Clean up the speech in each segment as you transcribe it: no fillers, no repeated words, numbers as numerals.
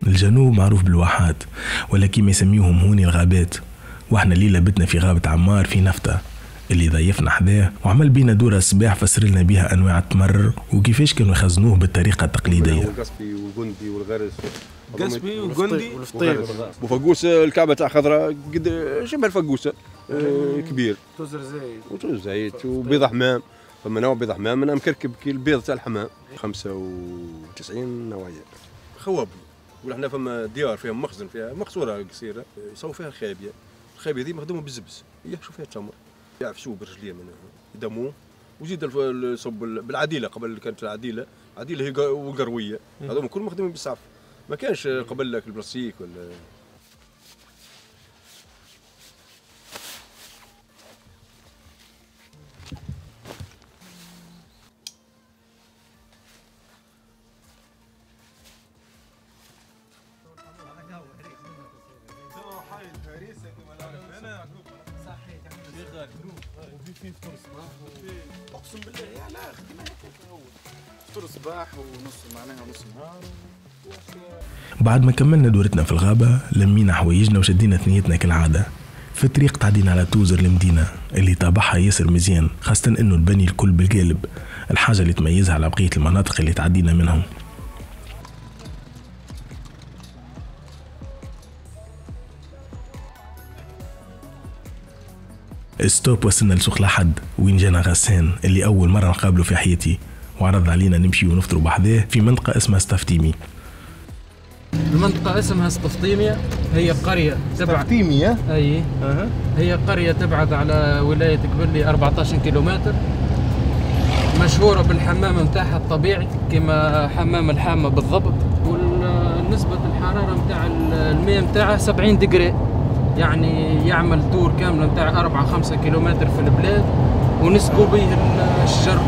الجنوب معروف بالواحات ولا كيما يسميوهم هوني الغابات، واحنا الليلة بتنا في غابة عمار في نفطة اللي ضيفنا حذاه وعمل بينا دورة الصباح فسر لنا بها انواع التمر وكيفاش كانوا يخزنوه بالطريقة التقليدية. القصبي والجندي والغرس، قصبي والجندي والفطير وفقوس الكعبة تاع خضراء قد شبه الفقوسة كبير، وتوز زيت وبيض حمام. فما نوع بيض حمام انا مكركب كي البيض تاع الحمام 95 نوعية خواب. ولا فما ديار فيها مخزن، فيها مقصورة قصيرة يصووا فيها الخابية. الخابية دي مخدومة بالزبز، يحشوا فيها التمر يعفسوه برجليه منها يدموه وزيد الصب بالعديلة. قبل كانت العديلة هي والقروية، هذوما كلهم مخدومين بالسعف، ما كانش قبل لك البلاستيك ولا. اقسم بالله يا لا خدمه فطور صباح ونص معناها نص نهار. بعد ما كملنا دورتنا في الغابة لمينا حوايجنا وشدينا ثنيتنا كالعادة. في الطريق تعدينا على توزر المدينة اللي طابعها ياسر مزيان، خاصة انه البني الكل بالقالب، الحاجة اللي تميزها على بقية المناطق اللي تعدينا منهم. ستوب وصلنا لسوق لحد وين جانا غسان اللي أول مرة نقابله في حياتي، وعرض علينا نمشي ونفطروا بحذاه في منطقة اسمها ستفتيمي. المنطقة اسمها ستفتيمية، هي قرية تبع ستفتيمية أي هي قرية تبعد على ولاية قبلي 14 كيلومتر، مشهورة بالحمام متاعها الطبيعي كما حمام الحامة بالضبط، ونسبة الحرارة متاع الماء متاعها 70 دقري، يعني يعمل دور كاملة متاع 4-5 كيلومتر في البلاد، ونسقوا به الشجر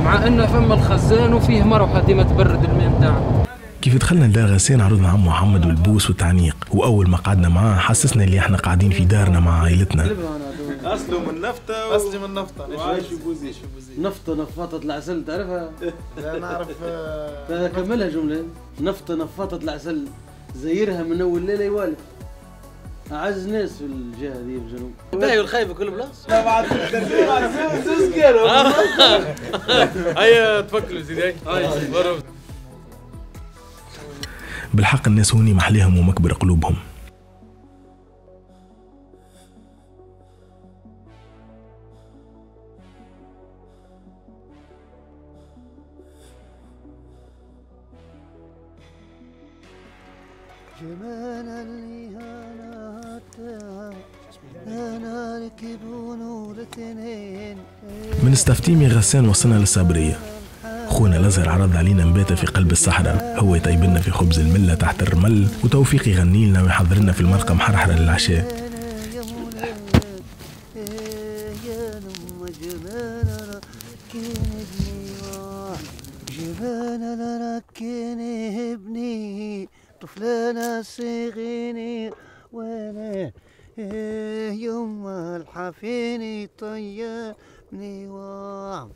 مع أنه فما الخزان وفيه مروحة ديما تبرد الماء متاعه. كيف دخلنا لدار غسان عرضنا عمو محمد والبوس والتعنيق، وأول ما قعدنا معاه حسسنا اللي احنا قاعدين في دارنا مع عائلتنا. أصله من نفطة أصلي من نفطة نفطة نفاطة العسل تعرفها؟ لا نعرف. كملها جملة. نفطة نفاطة العسل زيرها من أول ليلة يوالف أعز ناس في الجهة دي في الجنوب. باهي والخايبة كل بلاص. لا بعد زوز كيلو. هيا تفكروا سيدي. بالحق الناس هوني محليهم ومكبر قلوبهم. من ستفتيمي غسان وصلنا للصابرية. خونا الازهر عرض علينا نباتة في قلب الصحراء، هو يطيبلنا في خبز الملة تحت الرمل، وتوفيق يغني لنا ويحضر لنا في المرقة محرحرة للعشاء. طفلنا صغيني وانا يوم الحفيني طيبني وام.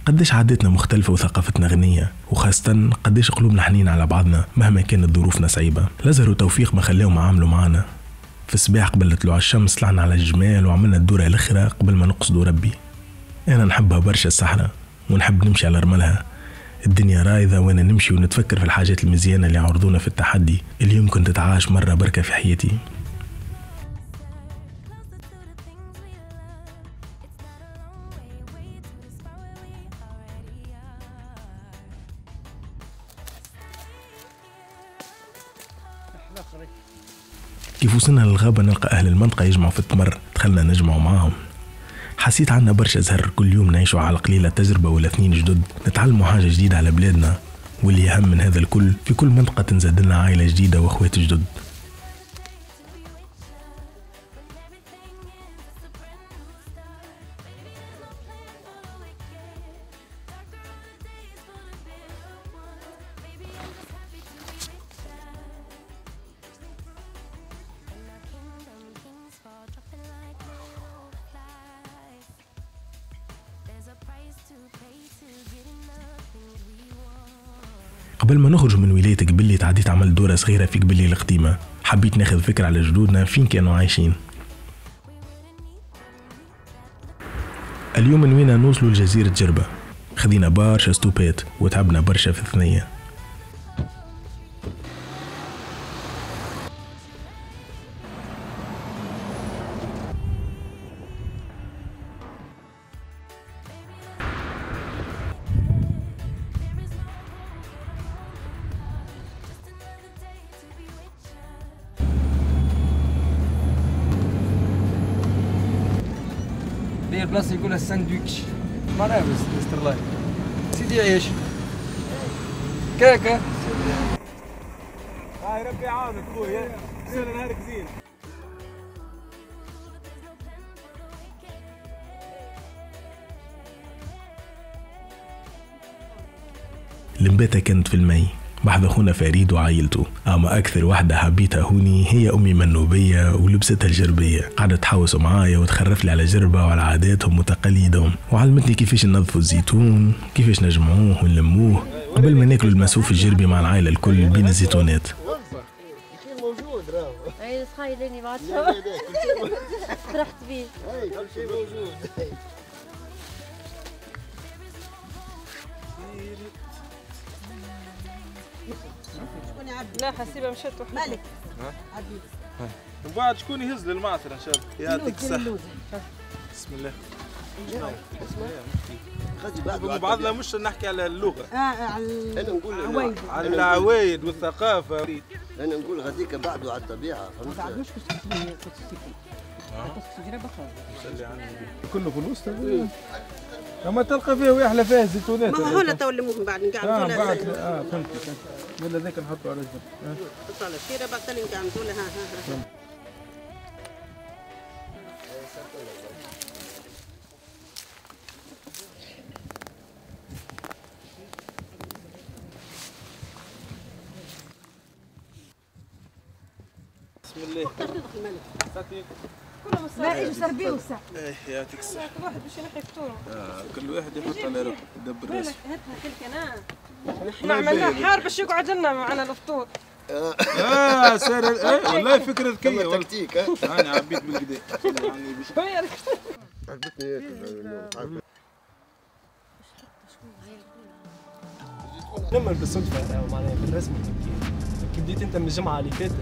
قديش عاداتنا مختلفة وثقافتنا غنية، وخاصة قديش قلوبنا حنين على بعضنا مهما كانت ظروفنا صعيبة. الازهر وتوفيق ما خلاهم يعاملوا معانا. في الصباح قبل طلوع الشمس طلعنا على الجمال وعملنا الدورة الأخرى قبل ما نقصدوا ربي. أنا نحبها برشا الصحراء ونحب نمشي على رملها، الدنيا رايضة وانا نمشي ونتفكر في الحاجات المزيانة اللي عرضونا في التحدي اللي يمكن تتعاش مرة بركة في حياتي. كيف وصلنا للغابة نلقى أهل المنطقة يجمعوا في التمر، دخلنا نجمعوا معاهم. حسيت عنا برشا زهر، كل يوم نعيشوا على قليلة تجربة ولا اثنين جدد، نتعلموا حاجة جديدة على بلادنا، واللي أهم من هذا الكل في كل منطقة تنزاد لنا عائلة جديدة وأخوات جدد. قبل ما نخرج من ولاية قبلي تعديت عملت دورة صغيرة في قبلي القديمة، حبيت ناخذ فكرة على جدودنا فين كانوا عايشين. اليوم نوينا نوصلوا لجزيرة جربة، خذينا برشا ستوبات وتعبنا برشا في الثنية. داير بلاصه يقولها الساندويتش معناها بس مستر لايف سيدي عيش كاكا. هاي ربي يعاونك خويا، يصير نهارك زين. المباتة كانت في المي بحذ اخونا فريد وعائلته، اما اكثر واحدة حبيتها هوني هي امي منوبية ولبستها الجربية، قعدت تحوسوا معايا وتخرف لي على جربة وعلى عاداتهم وتقاليدهم، وعلمتني كيفاش ننظفوا الزيتون، كيفاش نجمعوه ونلموه قبل ما ناكلوا المسوف الجربي مع العائلة الكل بين الزيتونات. موجود راهو. اي تخيلني بعد فرحت بيه. اي كل شيء موجود. لا حسيبه مشات مالك من بعد شكون يهز للمعصرة ان شاء الله. يعطيك الصحة. بسم الله. من بعضنا مش نحكي على اللغة. انا نقول على العوايد والثقافة. انا نقول غاديك بعدوا على الطبيعة، فهمت؟ كله فلوس تبي. اما تلقى فيها ويحلى فيها الزيتونات. ما هو لا تو الليمون بعد نقعدوا لها. بعد فهمت. ولا ذاك نحطوا على الجنب. نحطوا على الشيرة بعد تالي نقعدوا لها. ها. بسم الله. لا اجوا سربيه وسع. ايه يعطيك الصحة. كل واحد باش ينحي فطوره. كل واحد يحط على روحه يدبر راسه. هاتها كلك انا. احنا عملنا حار باش يقعد لنا معنا الفطور. سار والله فكرة ذكية والله. تكتيك انا عبيت بالكدا. عجبتني. لما بالصدفة معناها بالرسمي كي بديت انت من الجمعة اللي فاتت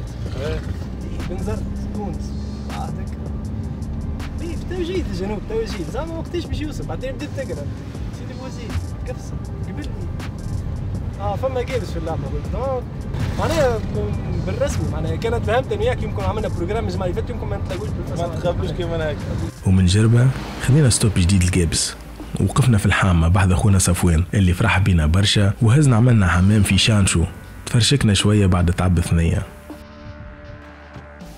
بنزرت تونس عهدك في توجيه الجنوب توجيه زعما وقتاش باش يوصل بعدين بديت تقرا سيدي بوزيد قفصة قبلني فما جالس في اللعبة قلت معناها بالرسمي معناها كانت فهمت وياك يمكن عملنا بروجرام الجمعة اللي فاتت يمكن ما نتلاقوش بالفصل ما تخافوش كيما هيك. ومن جربة خلينا ستوب جديد القابس، وقفنا في الحامة بعد اخونا صفوان اللي فرح بينا برشا، وهزنا عملنا حمام في شانشو، تفرشكنا شوية بعد تعب ثنية.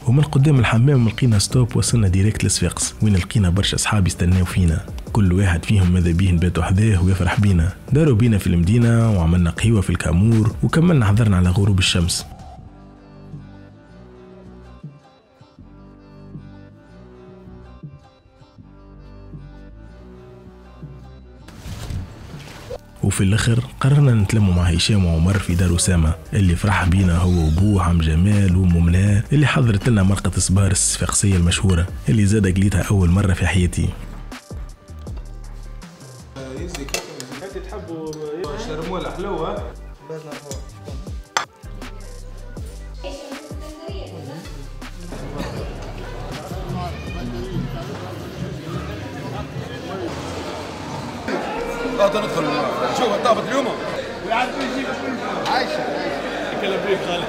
ومن قدام الحمام لقينا ستوب وصلنا ديريكت لصفاقس وين لقينا برشا اصحاب يستناو فينا، كل واحد فيهم ماذا بيه نباتوا حذاه ويفرح بينا، داروا بينا في المدينة وعملنا قهوة في الكامور وكملنا حضرنا على غروب الشمس. وفي الاخر قررنا نتلموا مع هشام وعمر في دار اسامه اللي فرح بينا هو وابوه عم جمال وام منى اللي حضرت لنا مرقه صبار الصفاقسيه المشهوره اللي زاد قليتها اول مره في حياتي. يزيك انت تحبوا شرموله حلوه بازنا لا تدخل شوف طابت اليوم ويعرف يجيب عايشه كلام خالد.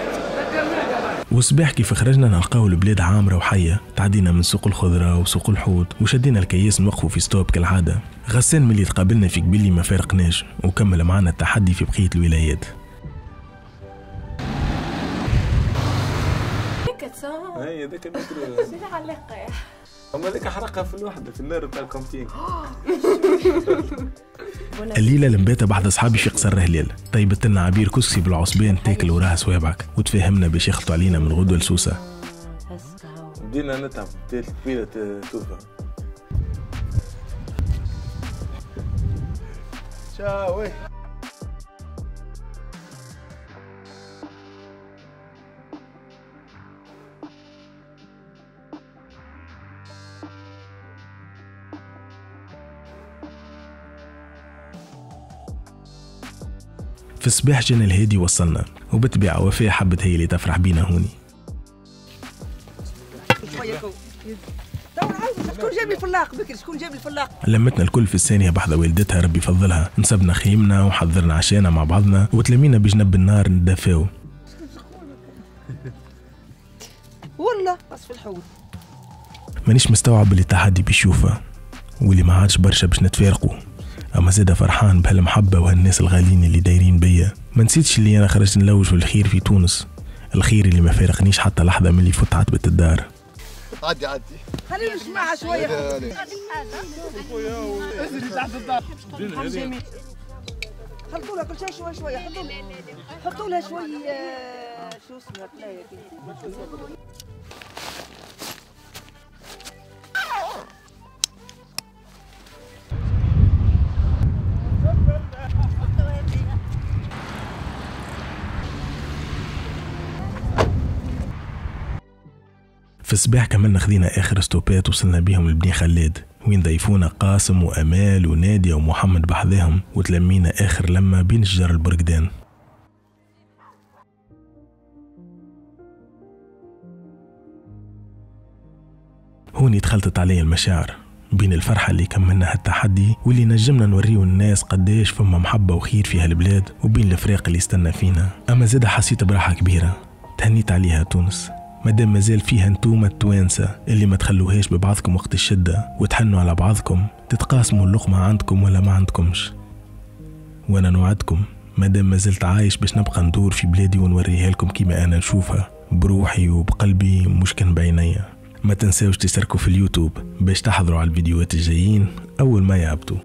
وصباح كيف خرجنا نلقاو البلاد عامره وحيه، تعدينا من سوق الخضره وسوق الحوت وشدينا الكياس نوقفوا في ستوب كالعاده. غسان ملي تقابلنا في قبلي ما فارقناش وكمل معنا التحدي في بقيه الولايات. هي ذاك المترو سيدي علقه يا اما ذاك حرقها في الوحده في النار بتاع الكومتين. الليله المباتة بعد اصحابي في قصر هلال طيبت لنا عبير كسكسي بالعصبان تاكل وراها صوابعك وتفهمنا باش يخلطوا علينا من غدوه لسوسه. بدينا نتعب بديت الكبيره توفى. شاوي في الصباح جانا الهادي وصلنا، وبالطبيعة وفاء حبت هي اللي تفرح بينا هوني. شكون جاب لي الفلاق بكري؟ شكون جاب لي الفلاق؟ لمتنا الكل في الثانية بحذا والدتها ربي يفضلها، نصبنا خيمنا وحضرنا عشانا مع بعضنا وتلمينا بجنب النار ندافاو. والله أصف الحوت. مانيش مستوعب اللي تحدي بيشوفه واللي ما عادش برشا باش نتفارقوا، اما زاده فرحان بهالمحبه وهالناس الغاليين اللي دايرين بيا. ما نسيتش اللي انا خرجت نلوج في الخير في تونس، الخير اللي ما فارقنيش حتى لحظه من اللي فوت عتبه الدار. عدي خلينا نسمعها شويه. حطوا لها كل شيء شوي شوي، حطوا لها شوي شو اسمها بلايه كده. في الصباح كملنا خذينا اخر ستوبات وصلنا بيهم لبني خلاد، وين ضيفونا قاسم وامال وناديه ومحمد بحذاهم، وتلمينا اخر لما بين شجر البرقدان. هوني تخلطت علي المشاعر بين الفرحة اللي كملنا هالتحدي واللي نجمنا نوريو الناس قداش فما محبة وخير في هالبلاد، وبين الفريق اللي استنى فينا. اما زاد حسيت براحة كبيرة تهنيت عليها تونس، مادام مازال فيها انتوما التوانسة اللي ما تخلوهاش ببعضكم وقت الشدة وتحنوا على بعضكم، تتقاسموا اللقمة عندكم ولا ما عندكمش. وانا نوعدكم مادام مازلت عايش باش نبقى ندور في بلادي ونوريها لكم كيما انا نشوفها بروحي وبقلبي مش كان بعينيا. ما تنساوش تشتركوا في اليوتيوب باش تحضروا على الفيديوهات الجايين اول ما يهبطوا.